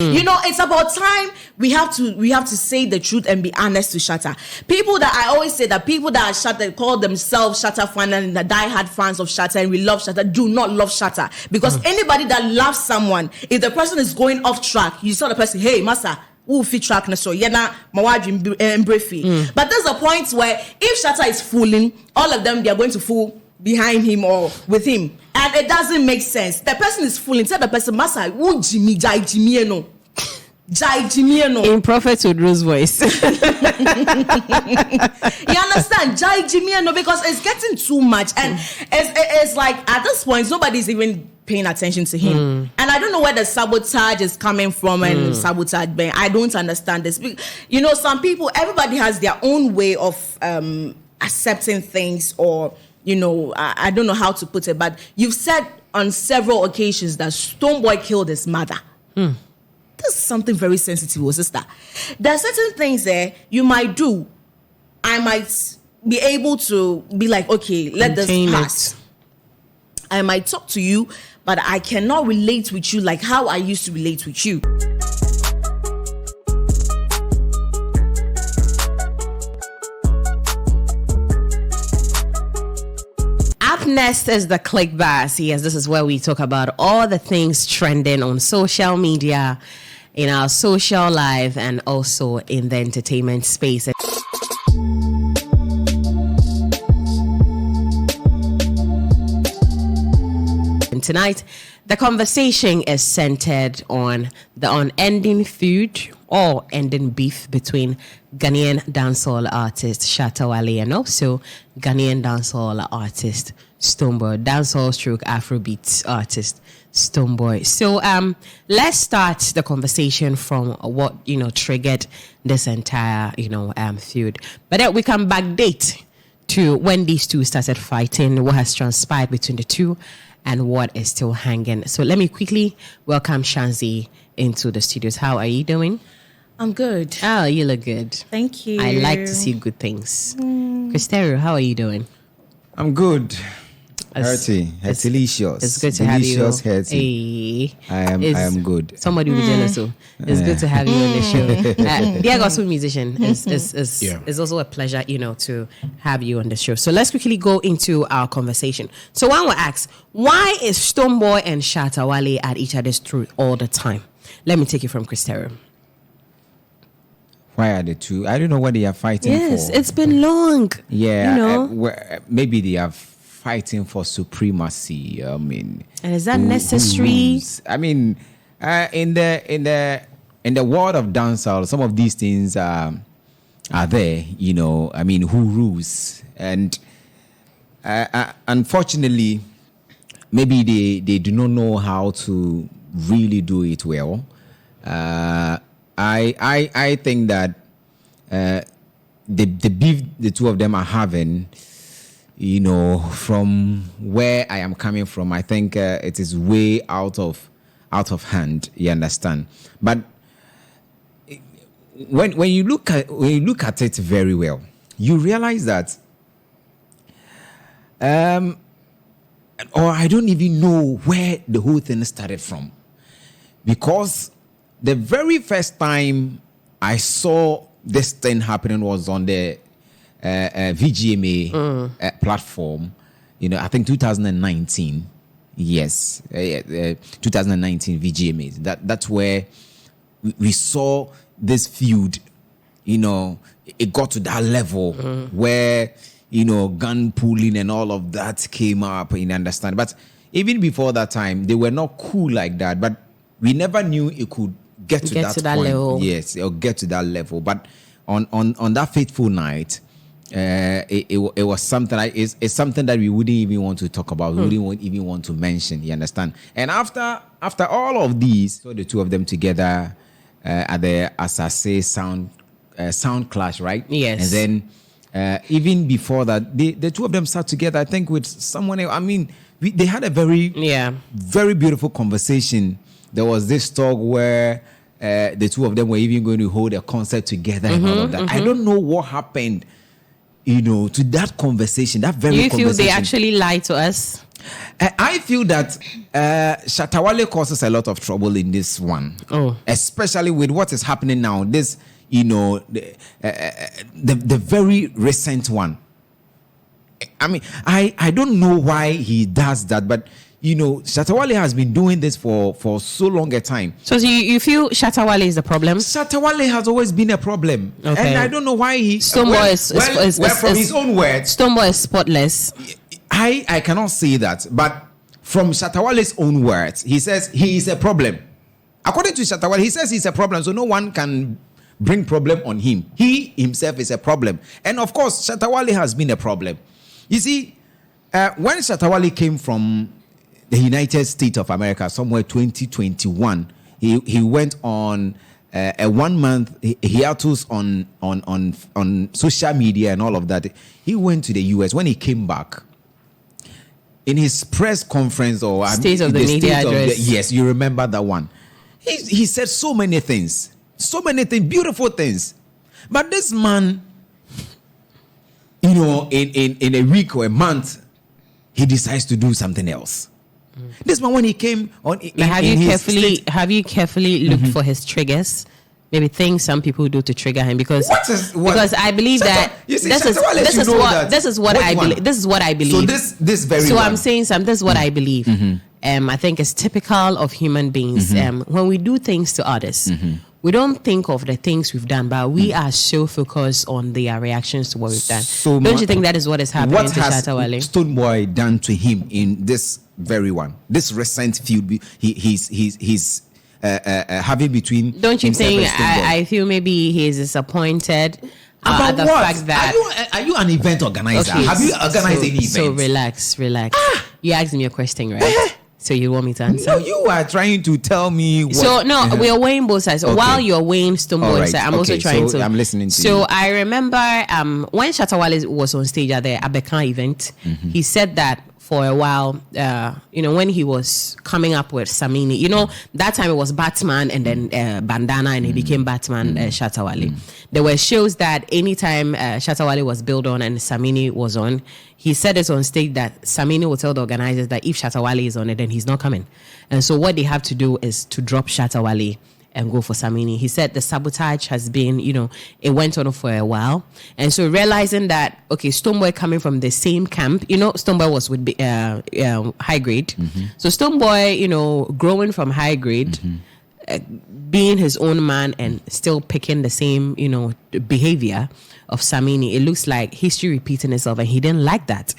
You know, it's about time we have to say the truth and be honest to Shatta. People that I always say that people that are Shatta call themselves Shatta fan and the diehard fans of Shatta and we love Shatta do not love Shatta, because anybody that loves someone, if the person is going off track, you saw the person, hey, massa. Fit track so yena briefy. But there's a point where if Shatta is fooling, all of them they are going to fool behind him or with him, and it doesn't make sense. The person is fooling. Tell the person, Massa, who Jimmy Jai Jimmy no. In Prophet Woodrow's voice. You understand? Jai Jimmy no, because it's getting too much, and it's like at this point nobody's even paying attention to him. And I don't know where the sabotage is coming from and sabotage being. I don't understand this. You know, some people, everybody has their own way of accepting things, or you know, I don't know how to put it, but you've said on several occasions that Stonebwoy killed his mother. This is something very sensitive, sister. There are certain things there you might do. I might be able to be like, okay, let this pass. I might talk to you, but I cannot relate with you like how I used to relate with you. Up next is the Click Bars. Yes, this is where we talk about all the things trending on social media, in our social life, and also in the entertainment space. And tonight, the conversation is centered on the unending feud or ending beef between Ghanaian dancehall artist Shatta Wale and also Ghanaian dancehall artist Stonebwoy, dancehall stroke Afrobeat artist Stonebwoy. So let's start the conversation from what triggered this entire feud. But then we can backdate to when these two started fighting, what has transpired between the two, and what is still hanging. So let me quickly welcome Shanzi into the studios. How are you doing? I'm good. Oh, you look good. Thank you. I like to see good things. Christerio, how are you doing? I'm good. Hearty. Delicious. It's good to have you. Delicious, hearty. I am good. Somebody will be jealous. So it's good to have you on the show. Dear gospel musician, it's also a pleasure, to have you on the show. So let's quickly go into our conversation. So one will ask, why is Stonebwoy and Shatta Wale at each other's throat all the time? Let me take it from Christerio. Why are the two? I don't know what they are fighting for. Yes, it's been long. Yeah, maybe they are fighting for supremacy. I mean, and is that necessary? I mean, in the world of dancehall, some of these things are there. I mean, who rules? And unfortunately, maybe they do not know how to really do it well. I think that the beef the two of them are having, from where I am coming from, I think it is way out of hand. You understand? But when you look at it very well, you realize that, or I don't even know where the whole thing started from, because the very first time I saw this thing happening was on the VGMA platform. I think 2019. Yes, 2019 VGMAs. That's where we saw this feud. It got to that level where gun pulling and all of that came up. You understand? But even before that time, they were not cool like that. But we never knew it could get to that point. Level. Yes, it'll get to that level. But on that fateful night, it was something. It's something that we wouldn't even want to talk about. We wouldn't even want to mention. You understand? And after all of these, so the two of them together at the, as I say, sound clash, right? Yes. And then even before that, the two of them sat together, I think, with someone else. I mean, they had a very beautiful conversation. There was this talk where the two of them were even going to hold a concert together and all of that. I don't know what happened, to that conversation, that very conversation. Do you feel they actually lied to us? I feel that Shatta Wale causes a lot of trouble in this one. Especially with what is happening now. This, the very recent one. I mean, I don't know why he does that, but Shatta Wale has been doing this for so long a time. So you feel Shatta Wale is the problem? Shatta Wale has always been a problem. Okay. And I don't know why he... Stonebwoy is from his own words... Stonebwoy is spotless. I cannot say that, but from Shatta Wale's own words, he says he is a problem. According to Shatta Wale, he says he's a problem, so no one can bring problem on him. He himself is a problem. And of course, Shatta Wale has been a problem. You see, when Shatta Wale came from the United States of America, somewhere 2021, he went on a 1 month hiatus on social media and all of that. He went to the US. When he came back, in his press conference or State of the Media address, yes, you remember that one. He said so many things, beautiful things. But this man, in a week or a month, he decides to do something else. This man, when he came on, have you carefully looked for his triggers? Maybe things some people do to trigger him because I believe that this is what I believe. So this very. So I'm saying this is what I believe. I think it's typical of human beings. When we do things to others, we don't think of the things we've done, but we are so focused on their reactions to what we've done. So don't you think that is what is happening to Shatta Wale? What has Stonebwoy done to him in this very one, this recent feud he's having between? Don't you think? I feel maybe he's disappointed about the what? fact that are you an event organizer? Okay, have you organized any event? So relax. You asked me a question, right? So you want me to answer? No, you are trying to tell me what... So, no, we are weighing both sides. Okay. While you're weighing Stonebwoy's side, I'm also trying to... I'm listening to you. So, I remember when Shatta Wale was on stage at the Abeka event, he said that for a while, when he was coming up with Samini, that time it was Batman and then Bandana and he became Batman Shatta Wale. There were shows that anytime Shatta Wale was billed on and Samini was on, he said it on stage that Samini would tell the organizers that if Shatta Wale is on it, then he's not coming. And so what they have to do is to drop Shatta Wale and go for Samini. He said the sabotage has been, it went on for a while. And so realizing that, okay, Stonebwoy coming from the same camp, Stonebwoy was with high grade. So Stonebwoy, growing from high grade, being his own man and still picking the same, behavior of Samini, it looks like history repeating itself. And he didn't like that.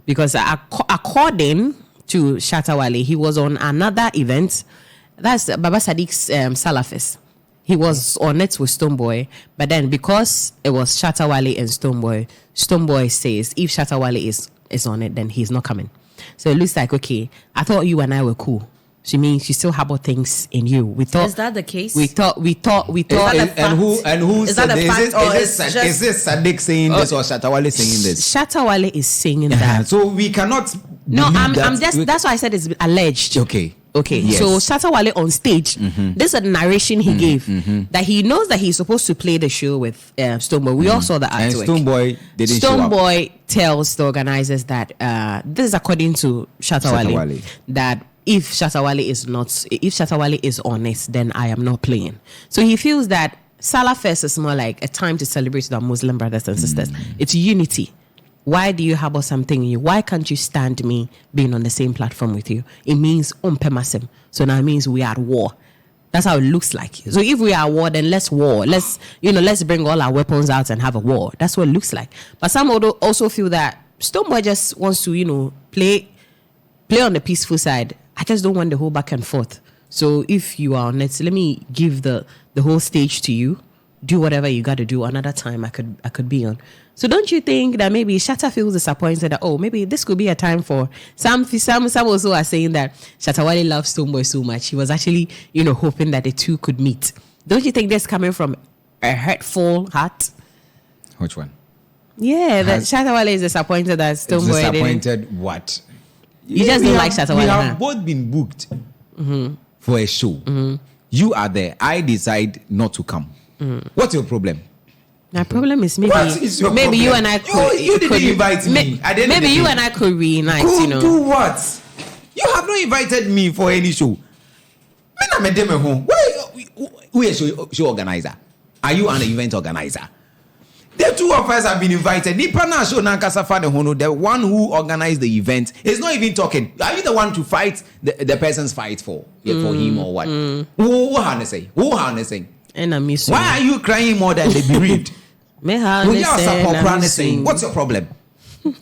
Because according to Shatta Wale, he was on another event. That's Baba Sadiq's Salafist. He was on it with Stonebwoy, but then because it was Shatta Wale and Stonebwoy says if Shatta Wale is on it, then he's not coming. So it looks like, okay, I thought you and I were cool. She means you still harbor things in you. We thought. Is that the case? And who said this? Is this Sadiq saying this or Shatta Wale saying this? Shatta Wale is saying that. So we cannot. No, I'm just. That's why I said it's alleged. Okay, yes. So Shatta Wale on stage, this is a narration he gave that he knows that he's supposed to play the show with Stonebwoy. We all saw the artwork. And Stonebwoy didn't show up. Stonebwoy tells the organizers that this is according to Shatta Wale that if Shatta Wale is on it, then I am not playing. So he feels that Salafest is more like a time to celebrate with our Muslim brothers and sisters. It's unity. Why do you harbor something in you? Why can't you stand me being on the same platform with you? It means umpemasem. So now it means we are at war. That's how it looks like. So if we are at war, then let's war. Let's bring all our weapons out and have a war. That's what it looks like. But some also feel that Stonebwoy just wants to, play on the peaceful side. I just don't want the whole back and forth. So if you are on it, let me give the whole stage to you. Do whatever you got to do. Another time I could be on. So don't you think that maybe Shatta feels disappointed that, maybe this could be a time for some also are saying that Shatta Wale loves Stonebwoy so much. He was actually, hoping that the two could meet. Don't you think that's coming from a hurtful heart? Which one? Yeah, that Shatta Wale is disappointed that Stonebwoy didn't. Disappointed what? You just don't like Shatta Wale. We have both been booked for a show. You are there. I decide not to come. What's your problem? My problem is maybe What is your problem? you and I could you didn't invite me. Maybe you and I could reunite. Could do what? You have not invited me for any show. Who is show organizer? Are you an event organizer? The two of us have been invited. The one who organized the event is not even talking. Are you the one to fight the person's fight for him or what? Who say? Why are you crying more than the bereaved? What's your problem?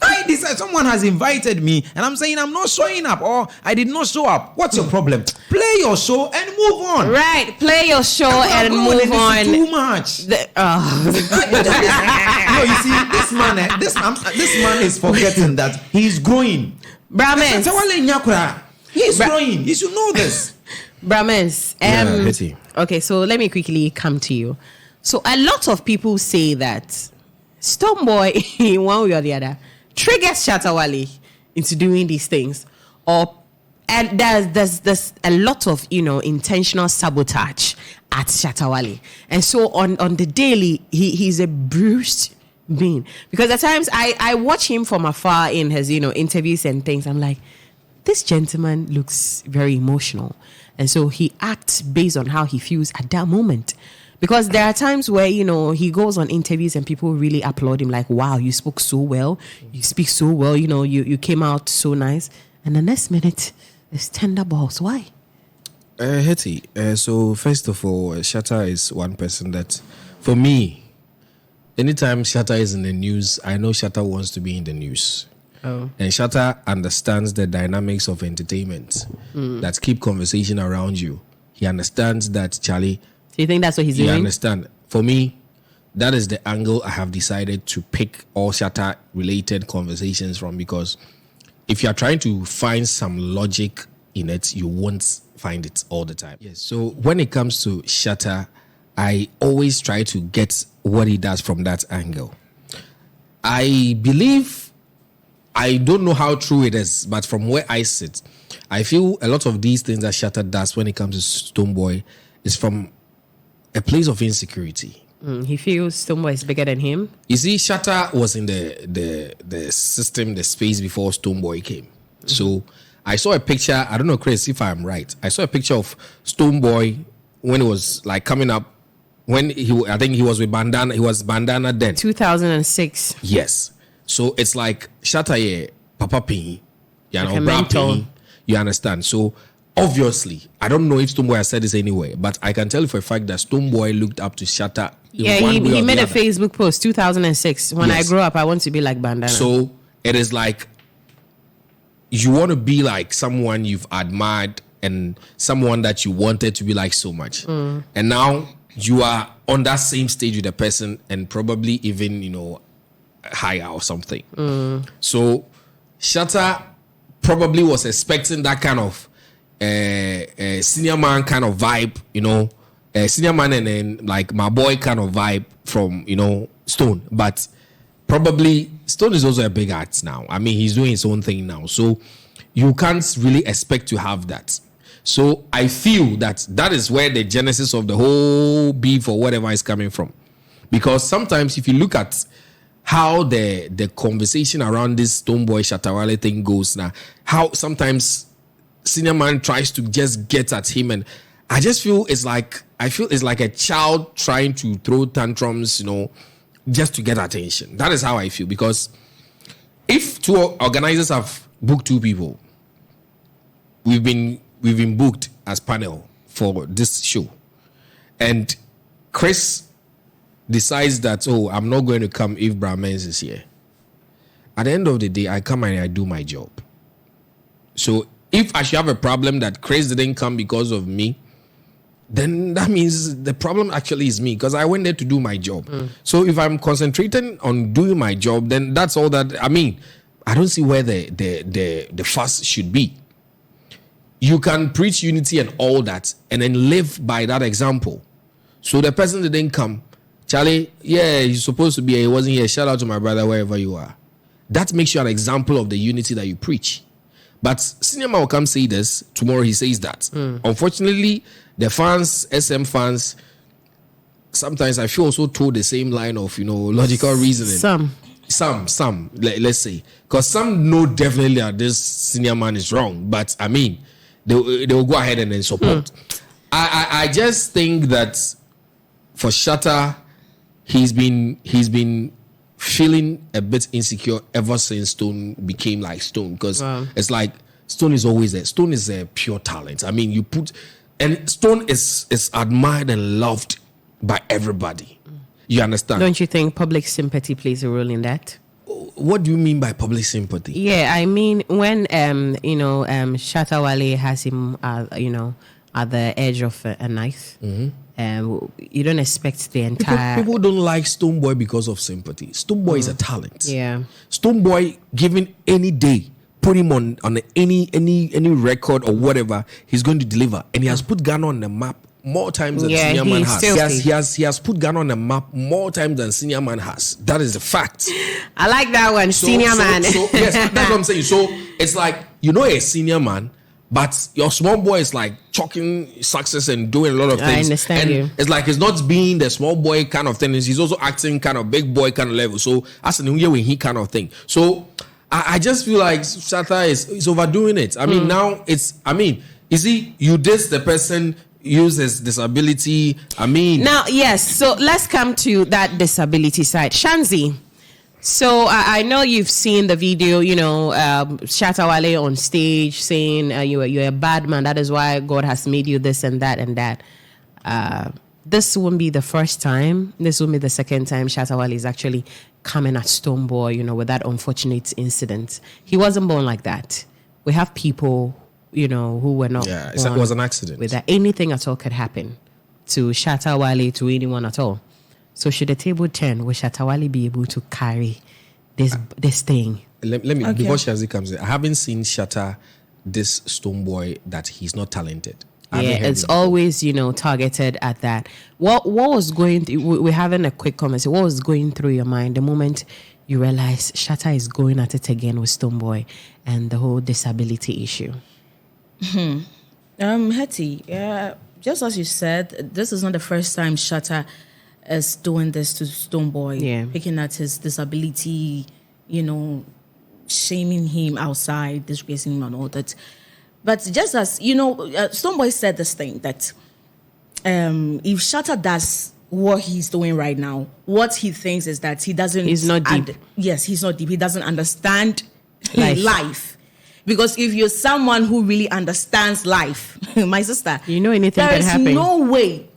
I decide someone has invited me and I'm saying I'm not showing up or I did not show up. What's your problem? Play your show and move on. Right, play your show and move on. Too much. No, you see, this man is forgetting that he's growing. Brahmins. He's growing. You should know this. Brahmins. Betty. Okay, so let me quickly come to you. So a lot of people say that Stonebwoy, in one way or the other, triggers Shatta Wale into doing these things, and there's a lot of intentional sabotage at Shatta Wale, and so on the daily he's a bruised being, because at times I watch him from afar in his interviews and things. I'm like, this gentleman looks very emotional, and so he acts based on how he feels at that moment. Because there are times where, he goes on interviews and people really applaud him, like, wow, you spoke so well. You speak so well. You came out so nice. And the next minute, it's tender balls. Why? Hetty, so first of all, Shatta is one person that, for me, anytime Shatta is in the news, I know Shatta wants to be in the news. Oh. And Shatta understands the dynamics of entertainment that keep conversation around you. He understands that, Charlie... So you think that's what he's doing? You understand. For me, that is the angle I have decided to pick all Shatta-related conversations from, because if you are trying to find some logic in it, you won't find it all the time. Yes. So when it comes to Shatta, I always try to get what he does from that angle. I believe, I don't know how true it is, but from where I sit, I feel a lot of these things that Shatta does when it comes to Stonebwoy is from a place of insecurity. He feels Stonebwoy is bigger than him. You see, Shatta was in the system, the space before Stonebwoy came. So I saw a picture. I don't know, Chris, if I'm right. I saw a picture of Stonebwoy when it was like coming up. When I think he was with bandana. He was bandana then. 2006. Yes. So it's like Shatta, Papa P, like a mentor. You understand? So. Obviously, I don't know if Stonebwoy has said this anyway, but I can tell you for a fact that Stonebwoy looked up to Shatta. Yeah, he made a Facebook post 2006. When I grow up, I want to be like Bandana. So it is like you want to be like someone you've admired and someone that you wanted to be like so much. And now you are on that same stage with a person and probably even, higher or something. So Shatta probably was expecting that kind of senior man kind of vibe, senior man and then like my boy kind of vibe from, Stone. But probably Stone is also a big artist now. I mean, he's doing his own thing now. So you can't really expect to have that. So I feel that is where the genesis of the whole beef or whatever is coming from. Because sometimes if you look at how the conversation around this Stonebwoy Shatta Wale thing goes now, how sometimes senior man tries to just get at him, and I just feel it's like a child trying to throw tantrums, just to get attention. That is how I feel, because if two organizers have booked two people, we've been booked as panel for this show, and Chris decides that, I'm not going to come if Brahmins is here. At the end of the day, I come and I do my job. So if I should have a problem that Chris didn't come because of me, then that means the problem actually is me, because I went there to do my job. So if I'm concentrating on doing my job, then that's all that. I mean, I don't see where the fuss should be. You can preach unity and all that, and then live by that example. So the person didn't come, Charlie, he's supposed to be here, he wasn't here. Shout out to my brother wherever you are. That makes you an example of the unity that you preach. But senior man will come say this, tomorrow he says that. Unfortunately, the fans, SM fans, sometimes I feel also told the same line of, logical reasoning. Some, let's say, because some know definitely that this senior man is wrong, but I mean, they will go ahead and then support. I just think that for Shatta, he's been feeling a bit insecure ever since Stone became like Stone, because it's like Stone is always there. Stone is a pure talent. I mean, and Stone is admired and loved by everybody. You understand? Don't you think public sympathy plays a role in that? What do you mean by public sympathy? Yeah, I mean when Shatta Wale has him, at the edge of a knife. You don't expect the entire. People don't like Stonebwoy because of sympathy. Stonebwoy is a talent. Yeah. Stonebwoy, given any day, put him on any record or whatever, he's going to deliver, and he has put Ghana on the map more times than Senior Man has. He has put Ghana on the map more times than Senior Man has. That is the fact. I like that one, Senior Man. So yes, that's what I'm saying. So it's like, a senior man, but your small boy is like chalking success and doing a lot of things. I understand you. It's like he's not being the small boy kind of thing. He's also acting kind of big boy kind of level. So as a new year when he kind of thing. So I just feel like Shatta is overdoing it. I mean, now you see, you diss the person, use his disability. I mean, now, yes. So let's come to that disability side. Shanzi. So I know you've seen the video, Shatta Wale on stage saying you're a bad man. That is why God has made you this and that and that. This won't be the first time. This won't be the second time Shatta Wale is actually coming at Stonebwoy, with that unfortunate incident. He wasn't born like that. We have people, who were not. Yeah, it was an accident. With that, anything at all could happen to Shatta Wale, to anyone at all. So should the table turn, will Shatta Wale be able to carry this thing? Let me, before Shazi comes in, I haven't seen Shatta this Stonebwoy that he's not talented. Yeah, it's always, targeted at that. What was going through, we're having a quick conversation, what was going through your mind the moment you realize Shatta is going at it again with Stonebwoy and the whole disability issue? Hetty, just as you said, this is not the first time Shatta is doing this to Stonebwoy, picking at his disability, shaming him outside, disgracing him and all that. But just as, Stonebwoy said this thing that if Shatta does what he's doing right now, what he thinks is that he doesn't... He's not deep. Yes, he's not deep. He doesn't understand life. Because if you're someone who really understands life, my sister... anything can happen. There is no way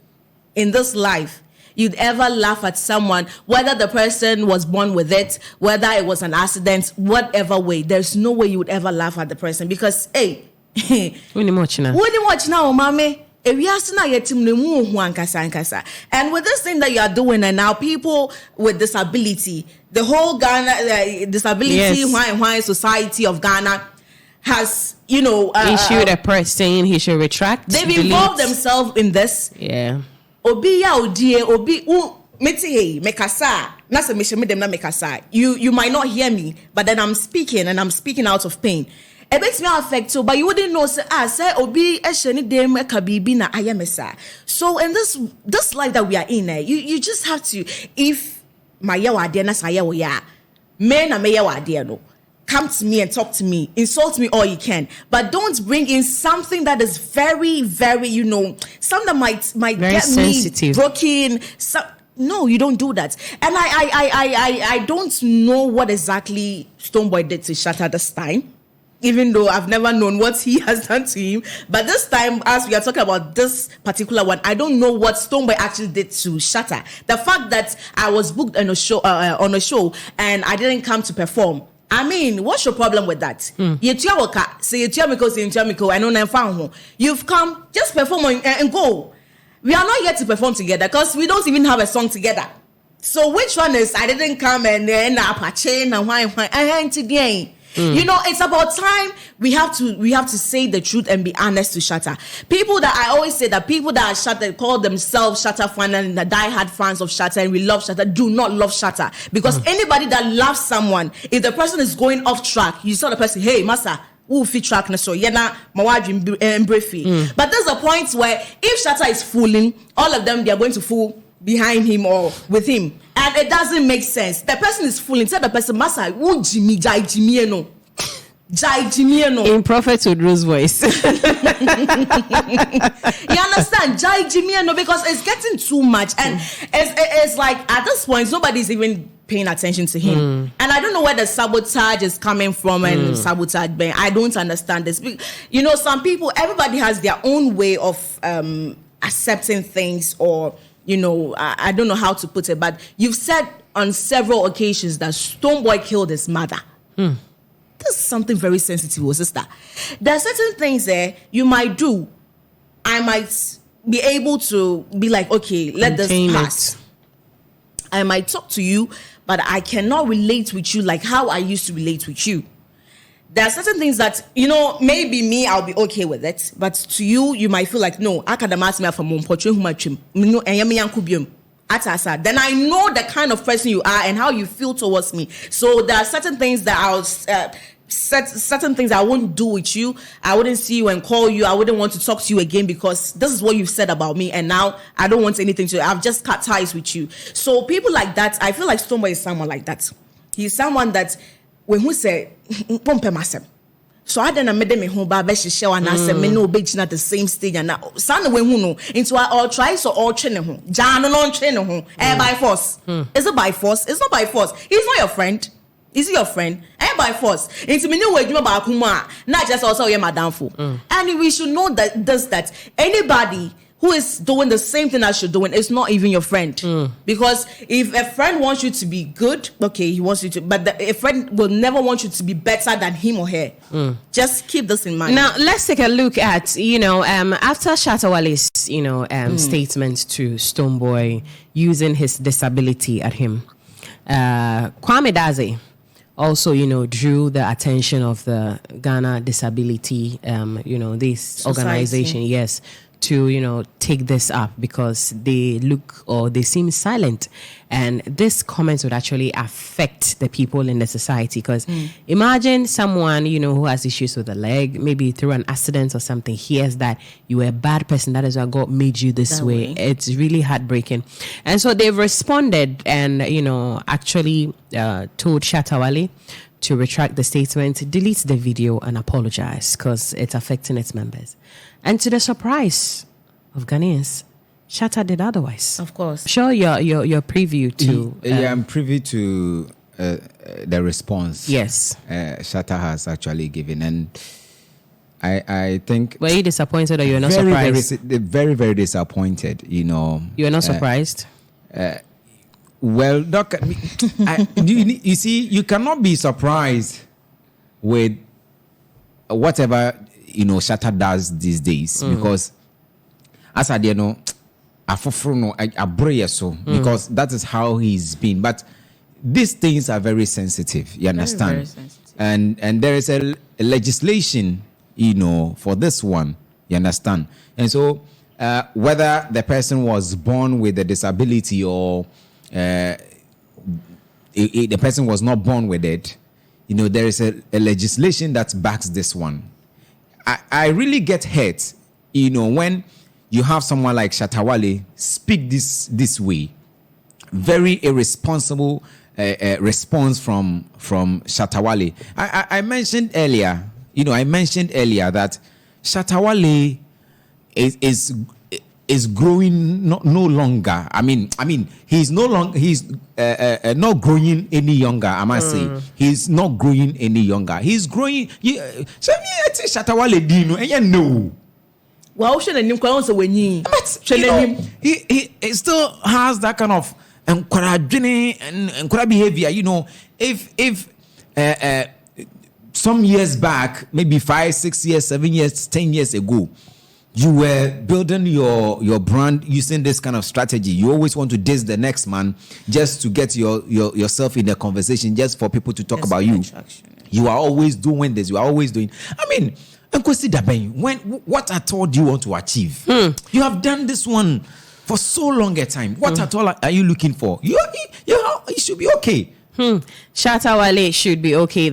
in this life you'd ever laugh at someone, whether the person was born with it, whether it was an accident, whatever way. There's no way you would ever laugh at the person because, hey... When you watch now, mommy. And with this thing that you are doing, and now people with disability, the whole Ghana disability why society of Ghana has, issued a press saying he should retract. They've involved themselves in this. Yeah. You might not hear me, but then I'm speaking and I'm speaking out of pain. It makes me affect too, but you wouldn't know. So in this life that we are in, you just have to. If my men come to me and talk to me, insult me all you can, but don't bring in something that is very, very, something that might very get sensitive. Me broken. No, you don't do that. And I don't know what exactly Stonebwoy did to Shatta this time. Even though I've never known what he has done to him. But this time, as we are talking about this particular one, I don't know what Stonebwoy actually did to Shatta. The fact that I was booked on a show, and I didn't come to perform. I mean, what's your problem with that? You've come, just perform and go. We are not here to perform together because we don't even have a song together. So which one is I didn't come and then today? It's about time we have to say the truth and be honest to Shatta. People that I always say that people that are Shatta call themselves Shatta fans and the diehard fans of Shatta and we love Shatta do not love Shatta because anybody that loves someone, if the person is going off track, you saw the person, hey, massa. Fit track so but there's a point where if Shatta is fooling, all of them they are going to fool behind him or with him, and it doesn't make sense. The person is fooling. Tell the person, Masa, who Jimmy, Jai Jimmy, no. Jai Jimmy, no. In Prophet Woodrow's voice. You understand? Jai Jimmy, no, because it's getting too much. And it's like, at this point, nobody's even paying attention to him. And I don't know where the sabotage is coming from and sabotage. I don't understand this. You know, some people, everybody has their own way of accepting things, or, you know, I don't know how to put it, but you've said on several occasions that Stonebwoy killed his mother. This is something very sensitive, sister. There are certain things there you might do. I might be able to be like, okay, let this pass. I might talk to you, but I cannot relate with you like how I used to relate with you. There are certain things that, you know, maybe me, I'll be okay with it. But to you, you might feel like, no, I can't ask me for more then I know the kind of person you are and how you feel towards me. So there are certain things that I'll certain things I won't do with you. I wouldn't see you and call you. I wouldn't want to talk to you again because this is what you've said about me, and now I don't want anything to. I've just cut ties with you. So people like that, I feel like Stonebwoy is someone like that. He's someone that when who say so I didn't make me home by show and I said me no bitch at the same stage and now son when who know into all try so all train home Jan no train home by force. Is it by force? It's not by force. He's not your friend. Is he your friend? By force. Into me no way you about kuma not just also your madam for. And we should know that anybody who is doing the same thing as you're doing is not even your friend. Because if a friend wants you to be good, okay, he wants you to, but a friend will never want you to be better than him or her. Just keep this in mind. Now, let's take a look at, after Shatta Wale's, statement to Stonebwoy using his disability at him, Kwame Daze also, drew the attention of the Ghana Disability, this Society. Organization, yes, to take this up because they look or they seem silent, and this comment would actually affect the people in the society because imagine someone who has issues with the leg, maybe through an accident or something, hears that you were a bad person, that is why God made you this way. It's really heartbreaking. And so they've responded and actually told Shatta Wale to retract the statement, delete the video and apologize because it's affecting its members. And to the surprise of Ghanaians, Shatta did otherwise. Of course. Show your preview to... I'm privy to the response. Yes. Shatta has actually given. And I think... Were you disappointed or you were not surprised? Very, very disappointed, You were not surprised? Well, Doc, you see, you cannot be surprised with whatever Shatta does these days because as I know, because that is how he's been. But these things are very sensitive. You understand? Very sensitive. And there is a legislation, for this one. You understand? And so whether the person was born with a disability or the person was not born with it, there is a legislation that backs this one. I really get hurt, when you have someone like Shatta Wale speak this way. Very irresponsible response from Shatta Wale. I mentioned earlier, that Shatta Wale is growing no longer. I mean, he's no longer. He's not growing any younger. I must say, he's not growing any younger. He's growing. Shatta Wale, no. Well, but he still has that kind of encouraging and behavior. If some years back, maybe 5, 6 years, 7 years, 10 years ago, you were building your brand using this kind of strategy. You always want to diss the next man just to get yourself in the conversation, just for people to talk about you. You are always doing this. You are always doing. What at all do you want to achieve? You have done this one for so long a time. What at all are you looking for? You should be okay. Shatta Wale should be okay.